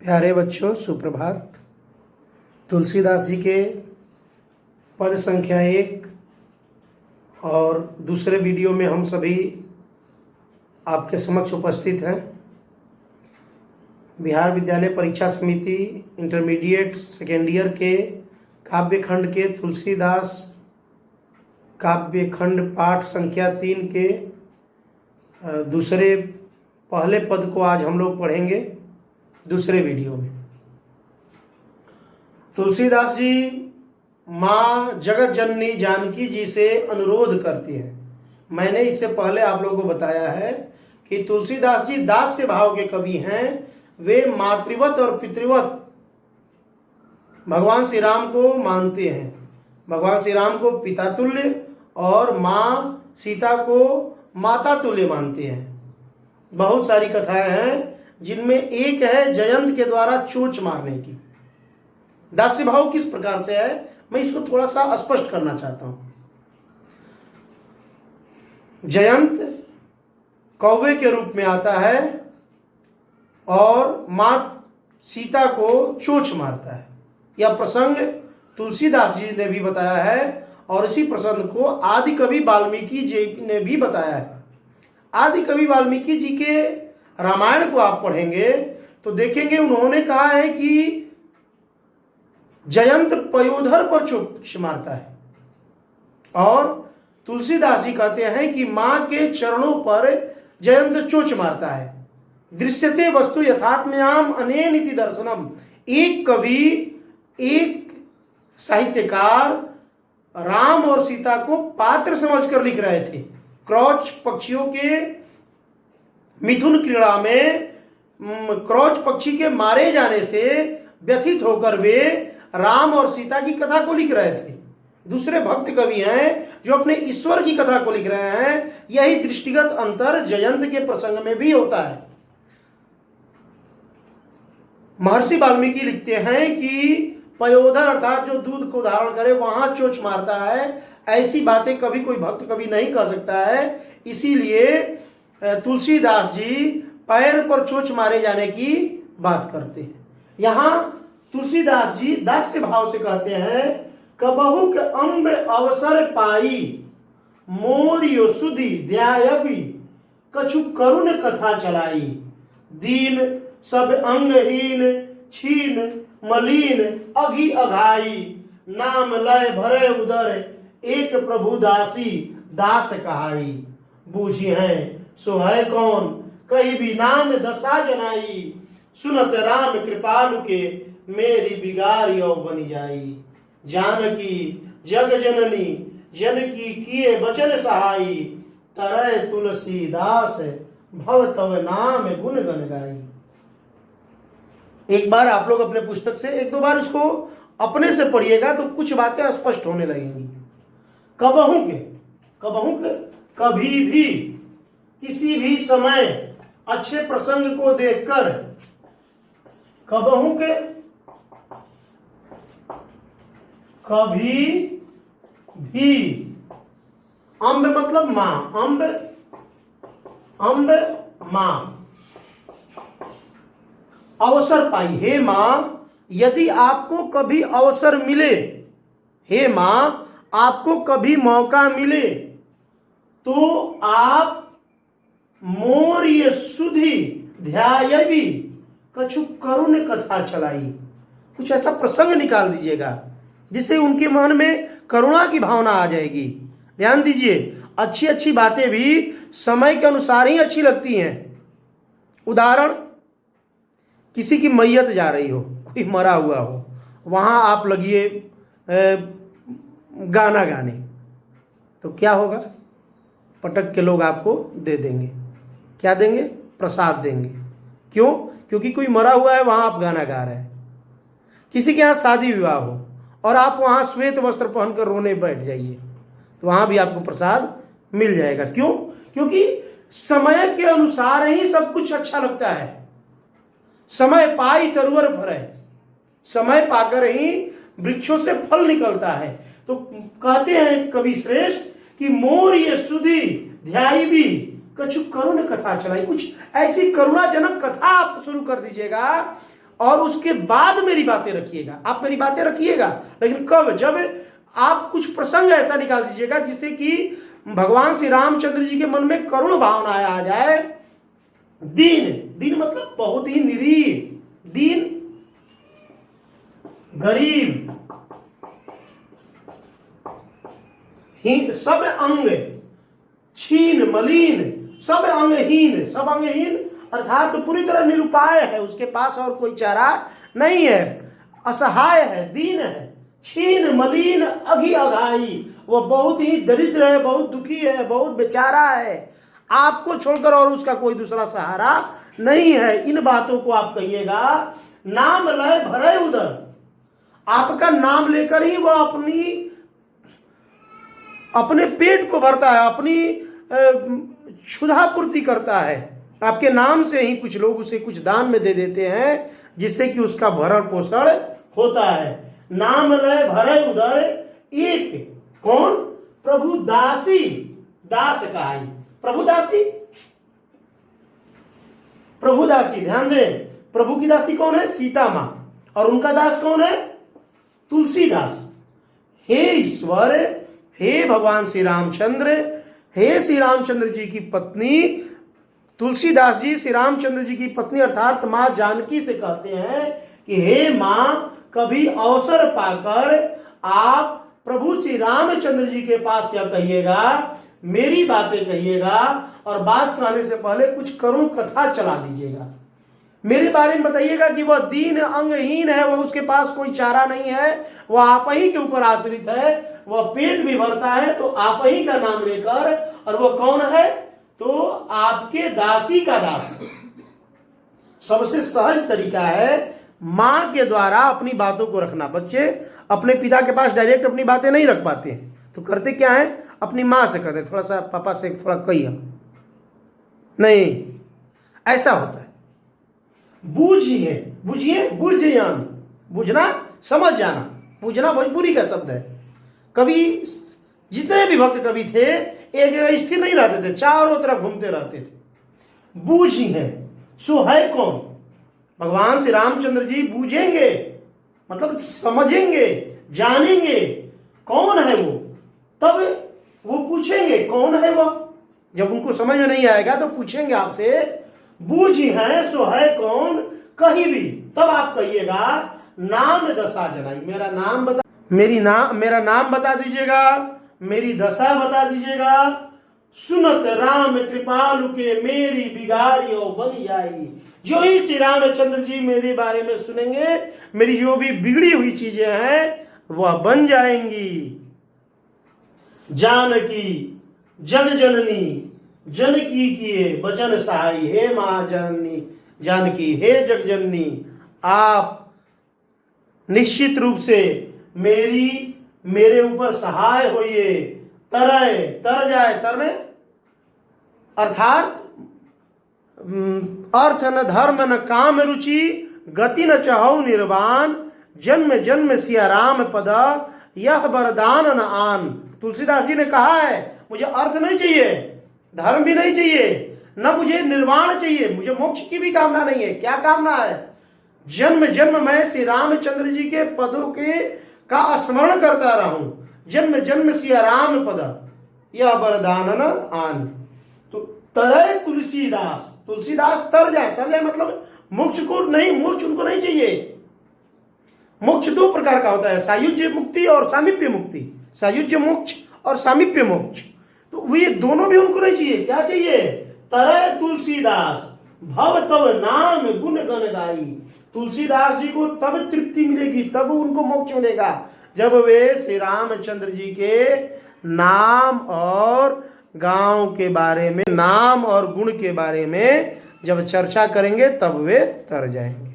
प्यारे बच्चों, सुप्रभात। तुलसीदास जी के पद संख्या 1 और दूसरे वीडियो में हम सभी आपके समक्ष उपस्थित हैं। बिहार विद्यालय परीक्षा समिति इंटरमीडिएट सेकेंड ईयर के काव्य खंड के तुलसीदास काव्य खंड पाठ संख्या 3 के दूसरे पहले पद को आज हम लोग पढ़ेंगे दूसरे वीडियो में। तुलसीदास जी माँ जगत जननी जानकी जी से अनुरोध करती हैं। मैंने इससे पहले आप लोगों को बताया है कि तुलसीदास जी दास्य भाव के कवि हैं। वे मातृवत और पितृवत भगवान श्री राम को मानते हैं। भगवान श्री राम को पिता तुल्य और माँ सीता को माता तुल्य मानते हैं। बहुत सारी कथाएं हैं जिनमें एक है जयंत के द्वारा चोंच मारने की। दास्य भाव किस प्रकार से है, मैं इसको थोड़ा सा स्पष्ट करना चाहता हूं। जयंत कौवे के रूप में आता है और मां सीता को चोंच मारता है। यह प्रसंग तुलसीदास जी ने भी बताया है और इसी प्रसंग को आदि कवि वाल्मीकि जी ने भी बताया है। आदि कवि वाल्मीकि जी के रामायण को आप पढ़ेंगे तो देखेंगे उन्होंने कहा है कि जयंत पयोधर पर चोंच मारता है और तुलसीदास जी कहते हैं कि मां के चरणों पर जयंत चोंच मारता है। दृश्यते वस्तु यथात्म्याम अनेनिति दर्शनम। एक कवि, एक साहित्यकार राम और सीता को पात्र समझकर लिख रहे थे। क्रौच पक्षियों के मिथुन क्रीड़ा में क्रौच पक्षी के मारे जाने से व्यथित होकर वे राम और सीता की कथा को लिख रहे थे। दूसरे भक्त कवि हैं जो अपने ईश्वर की कथा को लिख रहे हैं। यही दृष्टिगत अंतर जयंत के प्रसंग में भी होता है। महर्षि वाल्मीकि लिखते हैं कि पयोधर अर्थात जो दूध को धारण करे वहां चोंच मारता है। ऐसी बातें कभी कोई भक्त कवि नहीं कह सकता है। इसीलिए तुलसीदास जी पैर पर चोंच मारे जाने की बात करते हैं। यहाँ तुलसीदास जी दास्य भाव से कहते हैं, कबहु के अम्ब अवसर पाई मोर योसुधि ध्यायबि कछु करुण कथा चलाई। दीन सब अंगहीन छीन मलिन अघि अघाई नाम लय भरे उदर एक प्रभु दासी दास कहाई। बूझी हैं सो है कौन कहीं भी नाम दशा जनाई। सुनत राम कृपालु के मेरी बिगारी और बनी जाई। जानकी जग जननी जनकी किए बचन सहाई। तरय तुलसी दास भव तव नाम गुण गन गाई। एक बार आप लोग अपने पुस्तक से एक दो बार इसको अपने से पढ़िएगा तो कुछ बातें स्पष्ट होने लगेंगी। कबहू के कभी भी किसी भी समय अच्छे प्रसंग को देखकर कबहू के कभी भी अम्ब मतलब मां, अम्ब मां अवसर पाई। हे मां यदि आपको कभी अवसर मिले, हे मां आपको कभी मौका मिले तो आप मोर ये सुधि ध्यायबि कछु करुण कथा चलाई। कुछ ऐसा प्रसंग निकाल दीजिएगा जिससे उनके मन में करुणा की भावना आ जाएगी। ध्यान दीजिए, अच्छी अच्छी बातें भी समय के अनुसार ही अच्छी लगती हैं। उदाहरण, किसी की मैयत जा रही हो, कोई मरा हुआ हो, वहां आप लगिए गाना गाने, तो क्या होगा? पटक के लोग आपको दे देंगे। क्या देंगे? प्रसाद देंगे। क्यों? क्योंकि कोई मरा हुआ है, वहां आप गाना गा रहे हैं। किसी के यहाँ शादी विवाह हो और आप वहां श्वेत वस्त्र पहनकर रोने बैठ जाइए तो वहां भी आपको प्रसाद मिल जाएगा। क्यों? क्योंकि समय के अनुसार ही सब कुछ अच्छा लगता है। समय पाई तरुवर फरे, समय पाकर ही वृक्षों से फल निकलता है। तो कहते हैं कवि श्रेष्ठ कि मोर ये सुधि ध्यायबि कछु करुण कथा चलाई। कुछ ऐसी करुणाजनक कथा आप शुरू कर दीजिएगा और उसके बाद मेरी बातें रखिएगा। आप मेरी बातें रखिएगा, लेकिन कब? जब आप कुछ प्रसंग ऐसा निकाल दीजिएगा जिससे कि भगवान श्री रामचंद्र जी के मन में करुण भावना आ जाए। दीन, दीन मतलब बहुत ही निरीह, दीन गरीब, सब अंग छीन मलिन, सब अंगहीन, सब अंगहीन अर्थात तो पूरी तरह निरुपाय है, उसके पास और कोई चारा नहीं है, असहाय है, दीन है, छीन मलिन अघी अघाई, वो बहुत ही दरिद्र है, बहुत दुखी है, बहुत बेचारा है, आपको छोड़कर और उसका कोई दूसरा सहारा नहीं है। इन बातों को आप कहिएगा। नाम लय भरे उदर, आपका नाम लेकर ही वह अपने पेट को भरता है, अपनी क्षुधा पूर्ति करता है। आपके नाम से ही कुछ लोग उसे कुछ दान में दे देते हैं जिससे कि उसका भरण पोषण होता है। नाम लय भरे उदर एक, कौन? प्रभु दासी, दास कहाई, प्रभु दासी, प्रभु दासी। ध्यान दें, प्रभु की दासी कौन है? सीता मां, और उनका दास कौन है? तुलसीदास। हे ईश्वर, हे भगवान श्री रामचंद्र, हे श्री रामचंद्र जी की पत्नी तुलसीदास जी श्री रामचंद्र जी की पत्नी अर्थात मां जानकी से कहते हैं कि हे मां, कभी अवसर पाकर आप प्रभु श्री रामचंद्र जी के पास यह कहिएगा, मेरी बातें कहिएगा, और बात कहने से पहले कुछ करुण कथा चला दीजिएगा। मेरे बारे में बताइएगा कि वह दीन अंगहीन है, वह उसके पास कोई चारा नहीं है, वह आप ही के ऊपर आश्रित है, वह पेट भी भरता है तो आप ही का नाम लेकर, और वह कौन है? तो आपके दासी का दास। सबसे सहज तरीका है मां के द्वारा अपनी बातों को रखना। बच्चे अपने पिता के पास डायरेक्ट अपनी बातें नहीं रख पाते हैं, तो करते क्या है? अपनी मां से कहते, थोड़ा सा पापा से थोड़ा कहिए, नहीं, ऐसा होता है। बूझिए, बुझिए, बुझयान, बुझना समझ जाना, बुझना भोजपुरी का शब्द है। कवि, जितने भी भक्त कवि थे, एक जगह स्थिर नहीं रहते थे, चारों तरफ घूमते रहते थे। बूझी है, सो है कौन? भगवान श्री रामचंद्र जी बूझेंगे मतलब समझेंगे, जानेंगे कौन है वो, तब वो पूछेंगे कौन है वो। जब उनको समझ में नहीं आएगा तो पूछेंगे आपसे, बूझी है सो है कौन, कहीं भी, तब आप कहिएगा नाम दशा जनाई, मेरा नाम बता, मेरा नाम बता दीजिएगा, मेरी दशा बता दीजिएगा। सुनत राम कृपालु के मेरी बिगाड़ियो बन जाई। जो ही श्री रामचंद्र जी मेरे बारे में सुनेंगे, मेरी जो भी बिगड़ी हुई चीजें हैं वह बन जाएंगी। जानकी जन जननी, जनकी किए बचन सहाई, हे महाजननी जानकी, हे जगजननी, आप निश्चित रूप से मेरे ऊपर सहाय होइए। तरय, तर जाए, तरने अर्थात अर्थ न धर्म न काम रुचि, गति न चाहौ निर्वाण, जन्म जन्म सिया राम पद, यह वरदान न आन। तुलसीदास जी ने कहा है, मुझे अर्थ नहीं चाहिए, धर्म भी नहीं चाहिए, न मुझे निर्वाण चाहिए, मुझे मोक्ष की भी कामना नहीं है। क्या कामना है? जन्म जन्म मैं श्री रामचंद्र जी के पदों का स्मरण करता रहूं, जन्म जन्म सिया राम पद, यह वरदान न आन। तो तरय तुलसीदास, तुलसीदास तर जाए मतलब मोक्ष को नहीं, मोक्ष उनको नहीं चाहिए। मोक्ष दो प्रकार का होता है, सायुज्य मुक्ति और सामीप्य मुक्ति, सायुज्य मोक्ष और सामीप्य मोक्ष। तो वे दोनों भी उनको नहीं चाहिए। क्या चाहिए? तरय तुलसीदास भव तब नाम गुण गण गाई। तुलसीदास जी को तब तृप्ति मिलेगी, तब उनको मोक्ष मिलेगा, जब वे श्री रामचंद्र जी के नाम और गांव के बारे में, नाम और गुण के बारे में जब चर्चा करेंगे, तब वे तर जाएंगे।